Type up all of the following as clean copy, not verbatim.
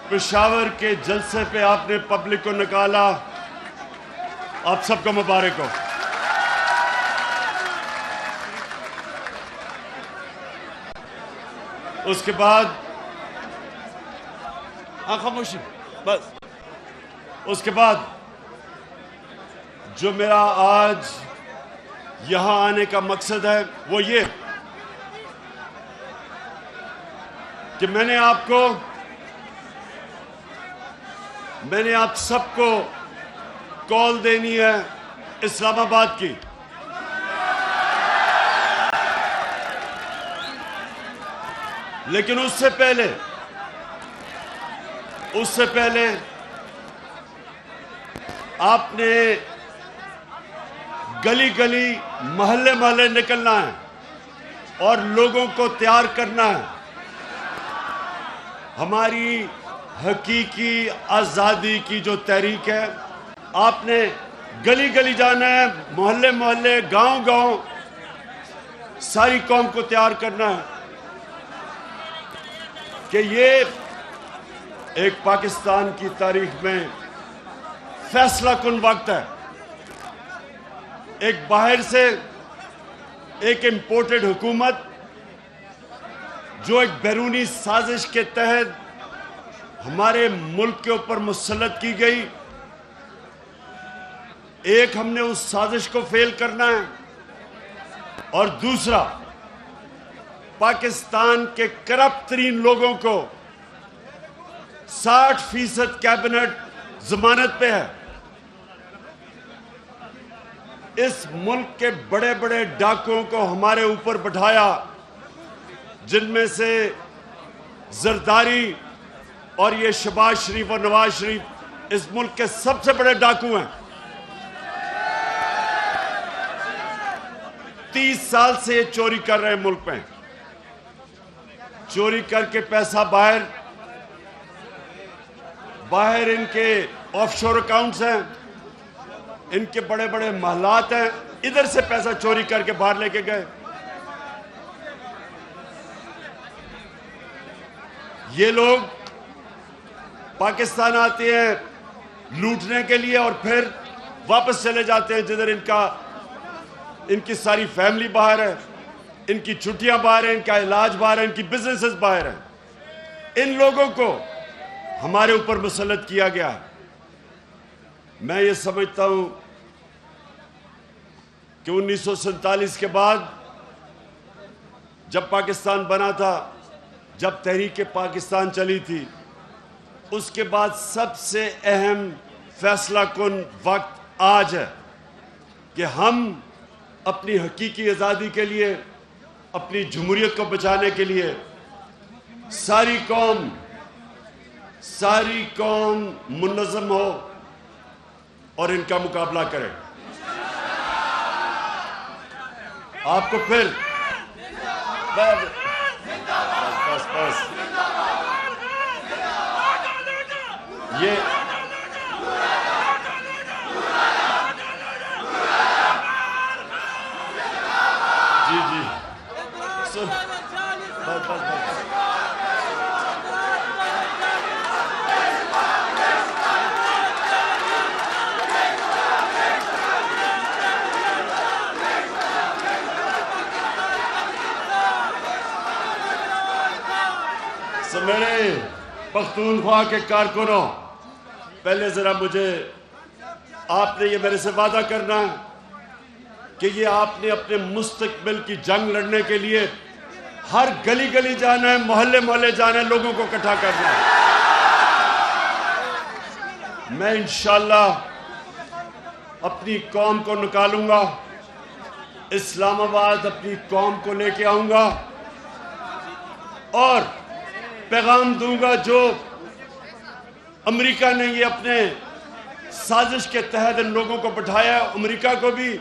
پشاور کے جلسے پہ آپ نے پبلک کو نکالا، آپ سب کو مبارک ہو۔ اس کے بعد خاموشی بس۔ اس کے بعد جو میرا آج یہاں آنے کا مقصد ہے وہ یہ کہ میں نے آپ سب کو کال دینی ہے اسلام آباد کی۔ لیکن اس سے پہلے آپ نے گلی گلی محلے محلے نکلنا ہے اور لوگوں کو تیار کرنا ہے۔ ہماری حقیقی آزادی کی جو تحریک ہے، آپ نے گلی گلی جانا ہے، محلے محلے، گاؤں گاؤں، ساری قوم کو تیار کرنا ہے کہ یہ ایک پاکستان کی تاریخ میں فیصلہ کن وقت ہے۔ ایک باہر سے ایک امپورٹڈ حکومت جو ایک بیرونی سازش کے تحت ہمارے ملک کے اوپر مسلط کی گئی، ایک ہم نے اس سازش کو فیل کرنا ہے، اور دوسرا پاکستان کے کرپٹ ترین لوگوں کو 60% کیبنٹ ضمانت پہ ہے۔ اس ملک کے بڑے بڑے ڈاکوؤں کو ہمارے اوپر بٹھایا، جن میں سے زرداری اور یہ شہباز شریف اور نواز شریف اس ملک کے سب سے بڑے ڈاکو ہیں۔ 30 سال سے یہ چوری کر رہے ہیں ملک میں، چوری کر کے پیسہ باہر ان کے آف شور اکاؤنٹس ہیں، ان کے بڑے بڑے محلات ہیں، ادھر سے پیسہ چوری کر کے باہر لے کے گئے۔ یہ لوگ پاکستان آتے ہیں لوٹنے کے لیے اور پھر واپس چلے جاتے ہیں جدھر ان کی ساری فیملی باہر ہے، ان کی چھٹیاں باہر ہیں، ان کا علاج باہر ہے، ان کی بزنسز باہر ہیں۔ ان لوگوں کو ہمارے اوپر مسلط کیا گیا۔ میں یہ سمجھتا ہوں کہ 1947 کے بعد جب پاکستان بنا تھا، جب تحریک پاکستان چلی تھی، اس کے بعد سب سے اہم فیصلہ کن وقت آج ہے کہ ہم اپنی حقیقی آزادی کے لیے، اپنی جمہوریت کو بچانے کے لیے ساری قوم منظم ہو اور ان کا مقابلہ کرے۔ آپ کو پھر بس یہ جی میرے پختونخوا کے کارکنوں، پہلے ذرا مجھے آپ نے یہ میرے سے وعدہ کرنا ہے کہ یہ آپ نے اپنے مستقبل کی جنگ لڑنے کے لیے ہر گلی گلی جانا ہے، محلے محلے جانا ہے، لوگوں کو اکٹھا کرنا ہے۔ میں انشاءاللہ اپنی قوم کو نکالوں گا، اسلام آباد اپنی قوم کو لے کے آؤں گا اور پیغام دوں گا جو امریکہ نے یہ اپنے سازش کے تحت ان لوگوں کو بٹھایا ہے، امریکہ کو بھی،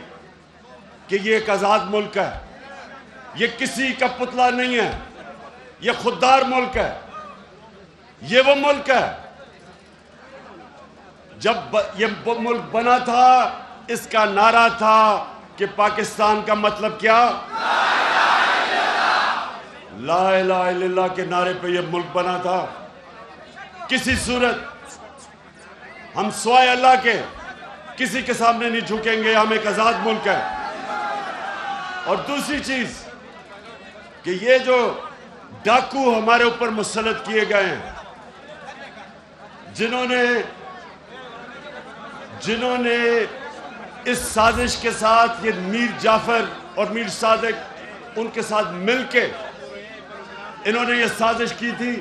کہ یہ ایک آزاد ملک ہے، یہ کسی کا پتلا نہیں ہے، یہ خوددار ملک ہے، یہ وہ ملک ہے۔ جب یہ ملک بنا تھا اس کا نعرہ تھا کہ پاکستان کا مطلب کیا؟ لا الہ الا اللہ کے نعرے پہ یہ ملک بنا تھا۔ کسی صورت ہم سوائے اللہ کے کسی کے سامنے نہیں جھکیں گے. ہم ایک آزاد ملک ہے. اور دوسری چیز کہ یہ جو ڈاکو ہمارے اوپر مسلط کیے گئے ہیں، جنہوں نے اس سازش کے ساتھ، یہ میر جعفر اور میر صادق ان کے ساتھ مل کے انہوں نے یہ سازش کی تھی.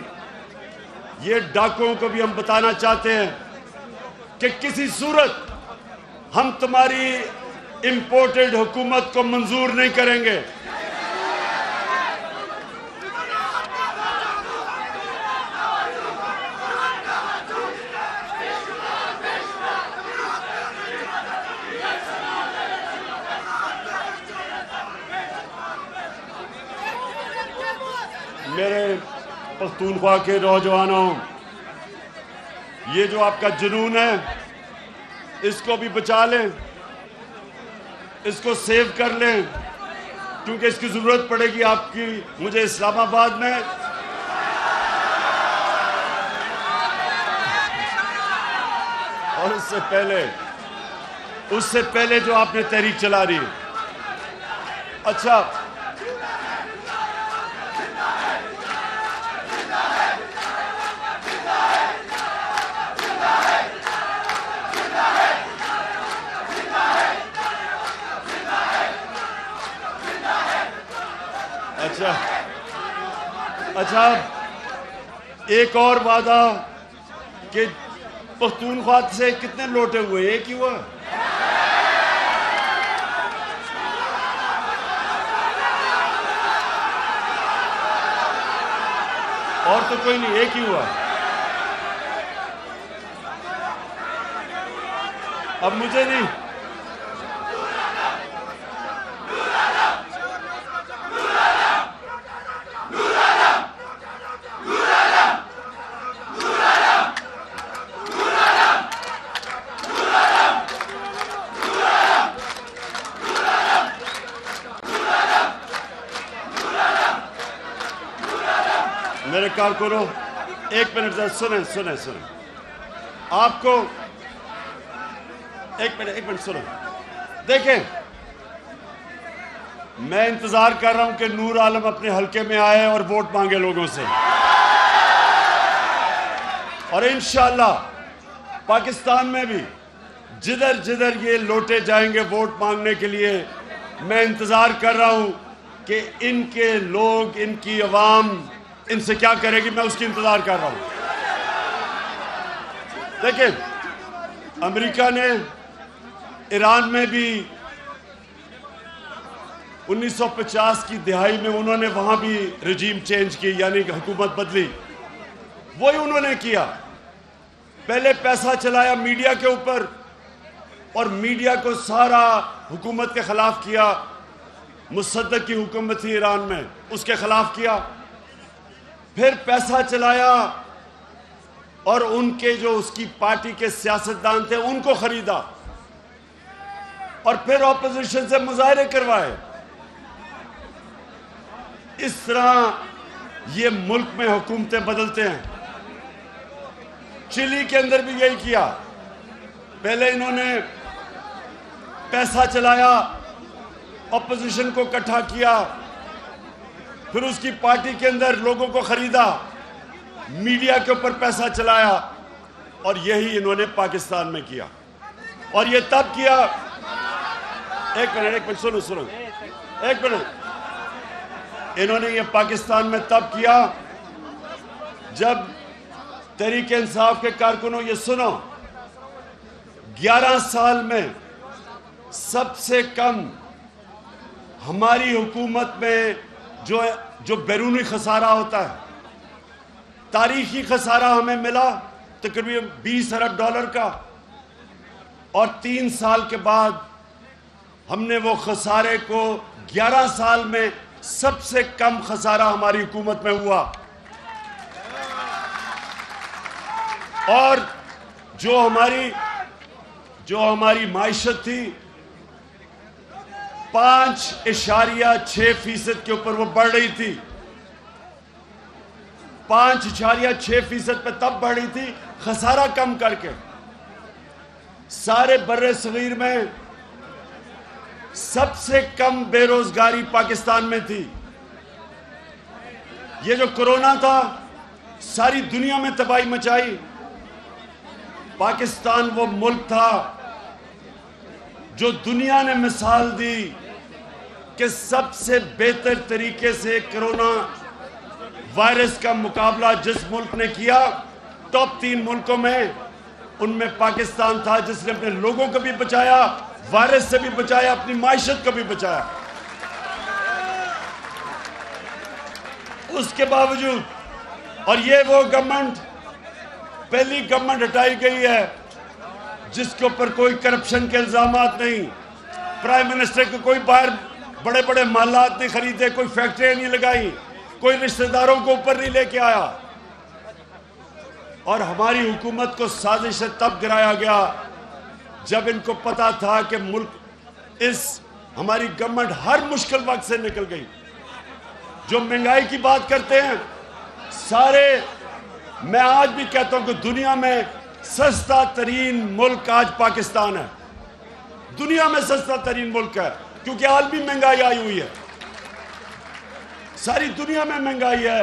یہ ڈاکوؤں کو بھی ہم بتانا چاہتے ہیں کہ کسی صورت ہم تمہاری امپورٹڈ حکومت کو منظور نہیں کریں گے. میرے پختونخوا کے نوجوانوں، یہ جو آپ کا جنون ہے اس کو بھی بچا لیں، اس کو سیو کر لیں، کیونکہ اس کی ضرورت پڑے گی آپ کی مجھے اسلام آباد میں. اور اس سے پہلے جو آپ نے تحریک چلا رہی ہے. اچھا، اچھا ایک اور وعدہ کہ پختونخوا سے کتنے لوٹے ہوئے؟ ایک ہی ہوا؟ اور تو کوئی نہیں، ایک ہی ہوا. اب مجھے نہیں، میرے کارکنوں ایک منٹ سنیں. آپ کو ایک منٹ سنیں. دیکھیں، میں انتظار کر رہا ہوں کہ نور عالم اپنے حلقے میں آئے اور ووٹ مانگے لوگوں سے، اور انشاءاللہ پاکستان میں بھی جدھر یہ لوٹے جائیں گے ووٹ مانگنے کے لیے، میں انتظار کر رہا ہوں کہ ان کے لوگ، ان کی عوام ان سے کیا کرے گی. میں اس کی انتظار کر رہا ہوں. دیکھیں، امریکہ نے ایران میں بھی 1950 کی دہائی میں انہوں نے وہاں بھی رجیم چینج کی، یعنی کہ حکومت بدلی. وہی انہوں نے کیا. پہلے پیسہ چلایا میڈیا کے اوپر اور میڈیا کو سارا حکومت کے خلاف کیا. مصدق کی حکومت تھی ایران میں، اس کے خلاف کیا. پھر پیسہ چلایا اور ان کے جو اس کی پارٹی کے سیاستدان تھے ان کو خریدا، اور پھر اپوزیشن سے مظاہرے کروائے. اس طرح یہ ملک میں حکومتیں بدلتے ہیں. چلی کے اندر بھی یہی کیا. پہلے انہوں نے پیسہ چلایا، اپوزیشن کو اکٹھا کیا، پھر اس کی پارٹی کے اندر لوگوں کو خریدا، میڈیا کے اوپر پیسہ چلایا، اور یہی انہوں نے پاکستان میں کیا. اور یہ تب کیا، ایک منٹ سنو ایک منٹ. انہوں نے یہ پاکستان میں تب کیا جب تحریک انصاف کے کارکنوں، یہ سنو، 11 سال میں سب سے کم ہماری حکومت میں جو بیرونی خسارہ ہوتا ہے، تاریخی خسارہ ہمیں ملا تقریباً $20 ارب کا، اور 3 سال کے بعد ہم نے وہ خسارے کو 11 سال میں سب سے کم خسارہ ہماری حکومت میں ہوا. اور جو ہماری معیشت تھی 5.6% کے اوپر وہ بڑھ رہی تھی. 5.6% پہ تب بڑھی تھی خسارہ کم کر کے. سارے بر صغیر میں سب سے کم بے روزگاری پاکستان میں تھی. یہ جو کرونا تھا ساری دنیا میں تباہی مچائی. پاکستان وہ ملک تھا جو دنیا نے مثال دی کہ سب سے بہتر طریقے سے کرونا وائرس کا مقابلہ جس ملک نے کیا ٹاپ 3 ملکوں میں ان میں پاکستان تھا جس نے اپنے لوگوں کو بھی بچایا, وائرس سے بھی بچایا, اپنی معیشت کو بھی بچایا. اس کے باوجود, اور یہ وہ گورنمنٹ پہلی گورنمنٹ ہٹائی گئی ہے جس کے اوپر کوئی کرپشن کے الزامات نہیں, پرائم منسٹر کو کوئی باہر بڑے بڑے محلات نہیں خریدے, کوئی فیکٹریاں نہیں لگائی, کوئی رشتہ داروں کو اوپر نہیں لے کے آیا. اور ہماری حکومت کو سازش سے تب گرایا گیا جب ان کو پتا تھا کہ ملک ہماری گورنمنٹ ہر مشکل وقت سے نکل گئی. جو مہنگائی کی بات کرتے ہیں سارے, میں آج بھی کہتا ہوں کہ دنیا میں سستا ترین ملک آج پاکستان ہے. دنیا میں سستا ترین ملک ہے کیونکہ عالمی مہنگائی آئی ہوئی ہے. ساری دنیا میں مہنگائی ہے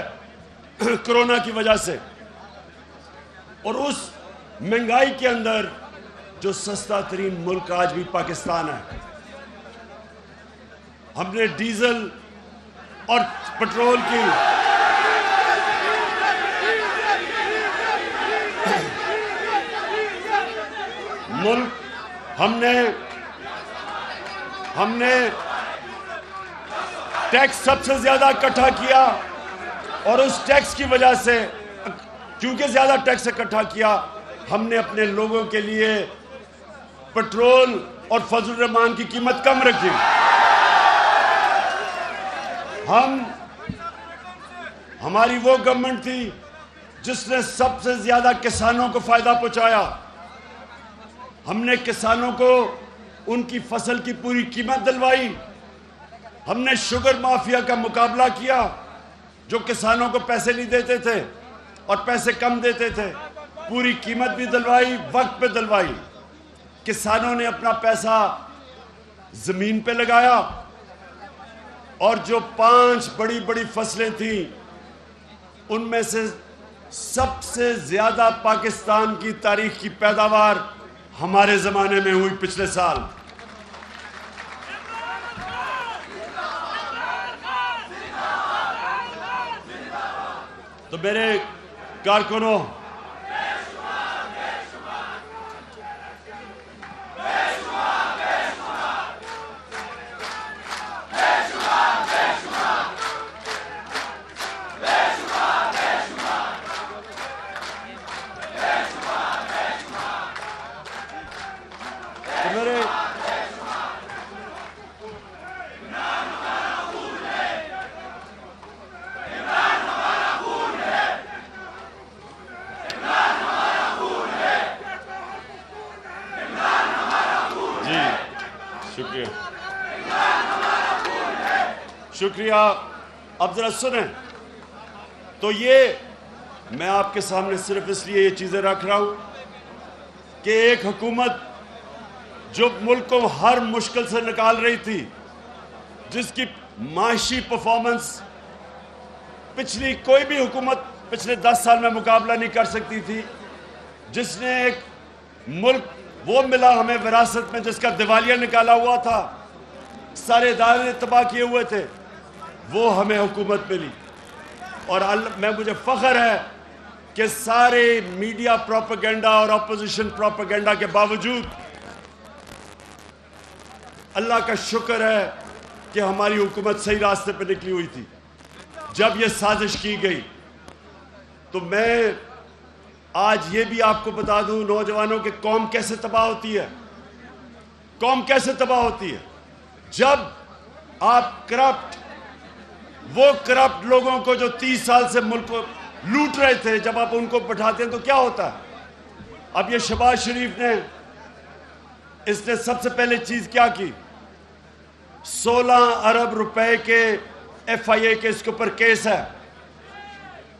کرونا کی وجہ سے, اور اس مہنگائی کے اندر جو سستا ترین ملک آج بھی پاکستان ہے. ہم نے ڈیزل اور پٹرول کی ملک ہم نے ٹیکس سب سے زیادہ اکٹھا کیا, اور اس ٹیکس کی وجہ سے کیونکہ زیادہ ٹیکس اکٹھا کیا ہم نے اپنے لوگوں کے لیے پٹرول اور فضل الرحمان کی قیمت کم رکھی. ہماری وہ گورنمنٹ تھی جس نے سب سے زیادہ کسانوں کو فائدہ پہنچایا. ہم نے کسانوں کو ان کی فصل کی پوری قیمت دلوائی. ہم نے شوگر مافیا کا مقابلہ کیا جو کسانوں کو پیسے نہیں دیتے تھے اور پیسے کم دیتے تھے, پوری قیمت بھی دلوائی, وقت پہ دلوائی. کسانوں نے اپنا پیسہ زمین پہ لگایا, اور جو 5 بڑی بڑی فصلیں تھیں ان میں سے سب سے زیادہ پاکستان کی تاریخ کی پیداوار ہمارے زمانے میں ہوئی پچھلے سال. تو میرے کارکنوں, شکریہ. اب ذرا سنیں تو یہ میں آپ کے سامنے صرف اس لیے یہ چیزیں رکھ رہا ہوں کہ ایک حکومت جو ملک کو ہر مشکل سے نکال رہی تھی, جس کی معاشی پرفارمنس پچھلی کوئی بھی حکومت پچھلے 10 سال میں مقابلہ نہیں کر سکتی تھی, جس نے ایک ملک وہ ملا ہمیں وراثت میں جس کا دیوالیہ نکالا ہوا تھا, سارے ادارے تباہ کیے ہوئے تھے, وہ ہمیں حکومت ملی. اور مجھے فخر ہے کہ سارے میڈیا پروپیگنڈا اور اپوزیشن پروپیگنڈا کے باوجود اللہ کا شکر ہے کہ ہماری حکومت صحیح راستے پہ نکلی ہوئی تھی. جب یہ سازش کی گئی تو میں آج یہ بھی آپ کو بتا دوں نوجوانوں کہ قوم کیسے تباہ ہوتی ہے. قوم کیسے تباہ ہوتی ہے جب آپ وہ کرپٹ لوگوں کو جو 30 سال سے ملک کو لوٹ رہے تھے, جب آپ ان کو بٹھاتے ہیں تو کیا ہوتا ہے. اب یہ شہباز شریف نے اس نے سب سے پہلے چیز کیا کی, 16 ارب روپے کے ایف آئی اے کے اس کے اوپر کیس ہے,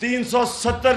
370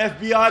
FBR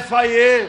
FIA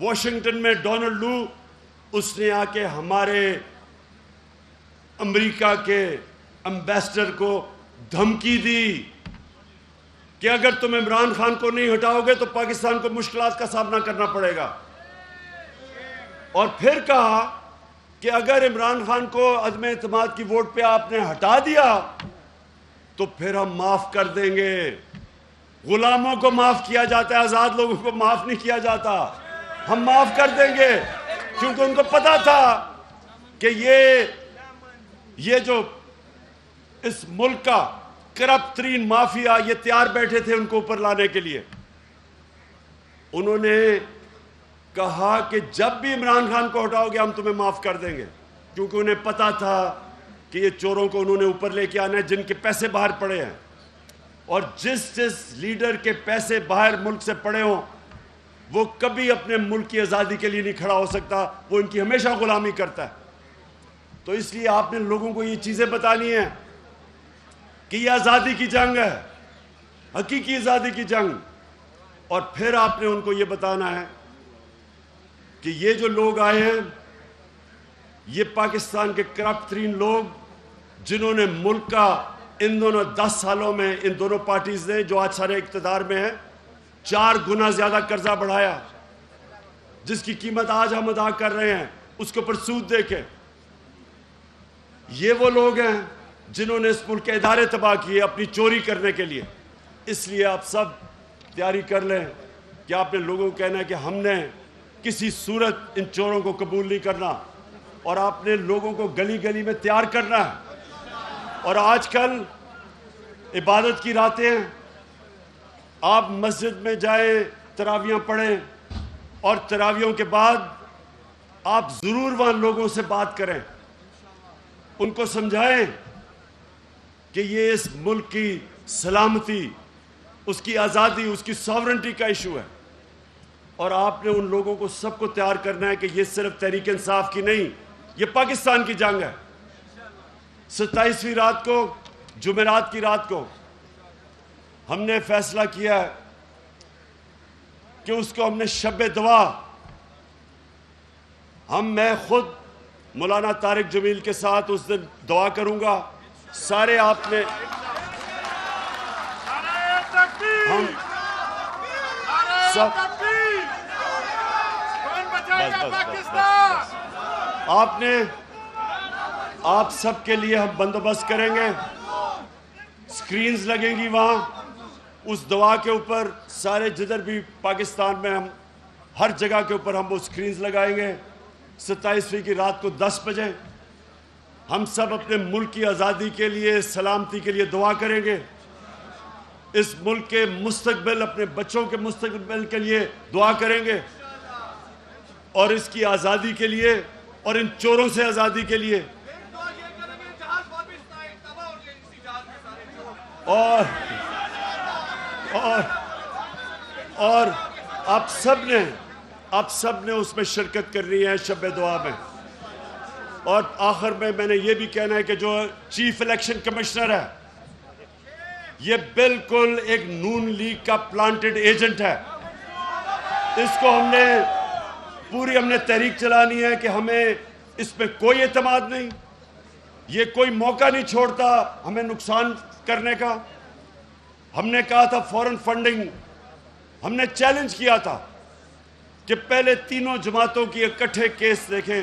واشنگٹن میں ڈونلڈ لو اس نے آ کے ہمارے امریکہ کے امبیسڈر کو دھمکی دی کہ اگر تم عمران خان کو نہیں ہٹاؤ گے تو پاکستان کو مشکلات کا سامنا کرنا پڑے گا، اور پھر کہا کہ اگر عمران خان کو عدم اعتماد کی ووٹ پہ آپ نے ہٹا دیا تو پھر ہم معاف کر دیں گے۔ غلاموں کو معاف کیا جاتا ہے، آزاد لوگوں کو معاف نہیں کیا جاتا۔ ہم معاف کر دیں گے، کیونکہ ان کو پتا تھا کہ یہ جو اس ملک کا کرپٹ ترین مافیا یہ تیار بیٹھے تھے ان کو اوپر لانے کے لیے۔ انہوں نے کہا کہ جب بھی عمران خان کو ہٹاؤ گے ہم تمہیں معاف کر دیں گے، کیونکہ انہیں پتا تھا کہ یہ چوروں کو انہوں نے اوپر لے کے آنا ہے جن کے پیسے باہر پڑے ہیں، اور جس لیڈر کے پیسے باہر ملک سے پڑے ہوں وہ کبھی اپنے ملک کی آزادی کے لیے نہیں کھڑا ہو سکتا، وہ ان کی ہمیشہ غلامی کرتا ہے۔ تو اس لیے آپ نے لوگوں کو یہ چیزیں بتانی ہیں کہ یہ آزادی کی جنگ ہے، حقیقی آزادی کی جنگ، اور پھر آپ نے ان کو یہ بتانا ہے کہ یہ جو لوگ آئے ہیں یہ پاکستان کے کرپٹ ترین لوگ جنہوں نے ملک کا ان دونوں 10 سالوں میں ان دونوں پارٹیز نے جو آج سارے اقتدار میں ہیں 4 گنا زیادہ قرضہ بڑھایا، جس کی قیمت آج ہم ادا کر رہے ہیں اس کے اوپر سود دے کے۔ یہ وہ لوگ ہیں جنہوں نے اس ملک کے ادارے تباہ کیے اپنی چوری کرنے کے لیے۔ اس لیے آپ سب تیاری کر لیں کہ آپ نے لوگوں کو کہنا ہے کہ ہم نے کسی صورت ان چوروں کو قبول نہیں کرنا، اور آپ نے لوگوں کو گلی گلی میں تیار کرنا ہے۔ اور آج کل عبادت کی راتیں ہیں، آپ مسجد میں جائیں، تراویحیں پڑھیں، اور تراویحوں کے بعد آپ ضرور وہاں لوگوں سے بات کریں، ان کو سمجھائیں کہ یہ اس ملک کی سلامتی، اس کی آزادی، اس کی ساورنٹی کا ایشو ہے۔ اور آپ نے ان لوگوں کو سب کو تیار کرنا ہے کہ یہ صرف تحریک انصاف کی نہیں، یہ پاکستان کی جنگ ہے۔ 27ویں رات کو، جمعرات کی رات کو ہم نے فیصلہ کیا ہے کہ اس کو ہم نے شب دعا، میں خود مولانا طارق جمیل کے ساتھ اس دن دعا کروں گا۔ سارے آپ نے ہم سب آپ سب کے لیے ہم بندوبست کریں گے، سکرینز لگیں گی وہاں اس دعا کے اوپر، سارے جدھر بھی پاکستان میں ہم ہر جگہ کے اوپر ہم وہ سکرینز لگائیں گے۔ 27ویں کی رات کو 10 بجے ہم سب اپنے ملک کی آزادی کے لیے، سلامتی کے لیے دعا کریں گے، اس ملک کے مستقبل، اپنے بچوں کے مستقبل کے لیے دعا کریں گے، اور اس کی آزادی کے لیے اور ان چوروں سے آزادی کے لیے۔ اور آپ سب نے اس میں شرکت کرنی ہے شب دعا میں۔ اور آخر میں نے یہ بھی کہنا ہے کہ جو چیف الیکشن کمشنر ہے یہ بالکل ایک نون لیگ کا پلانٹڈ ایجنٹ ہے۔ اس کو ہم نے تحریک چلانی ہے کہ ہمیں اس پہ کوئی اعتماد نہیں، یہ کوئی موقع نہیں چھوڑتا ہمیں نقصان کرنے کا۔ ہم نے کہا تھا فورن فنڈنگ، ہم نے چیلنج کیا تھا کہ پہلے تینوں جماعتوں کی اکٹھے کیس دیکھیں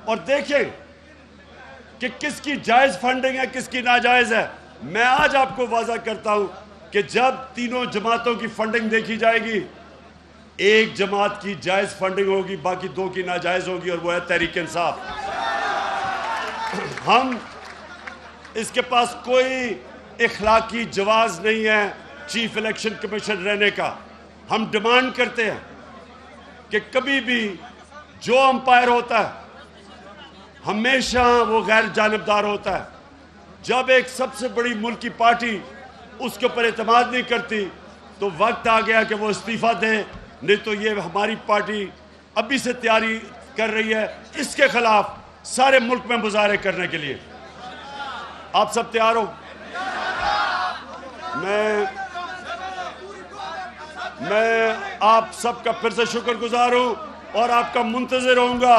اور دیکھیں کہ کس کی جائز فنڈنگ ہے، کس کی ناجائز ہے۔ میں آج آپ کو واضح کرتا ہوں کہ جب تینوں جماعتوں کی فنڈنگ دیکھی جائے گی، ایک جماعت کی جائز فنڈنگ ہوگی، باقی 2 کی ناجائز ہوگی، اور وہ ہے تحریک انصاف۔ ہم اس کے پاس کوئی اخلاقی جواز نہیں ہے چیف الیکشن کمیشن رہنے کا۔ ہم ڈیمانڈ کرتے ہیں کہ کبھی بھی جو امپائر ہوتا ہے ہمیشہ وہ غیر جانبدار ہوتا ہے۔ جب ایک سب سے بڑی ملکی پارٹی اس کے اوپر اعتماد نہیں کرتی تو وقت آ گیا کہ وہ استعفیٰ دے، نہیں تو یہ ہماری پارٹی ابھی سے تیاری کر رہی ہے اس کے خلاف سارے ملک میں مظاہرے کرنے کے لیے۔ آپ سب تیار ہو؟ میں آپ سب کا پھر سے شکر گزار ہوں اور آپ کا منتظر ہوں گا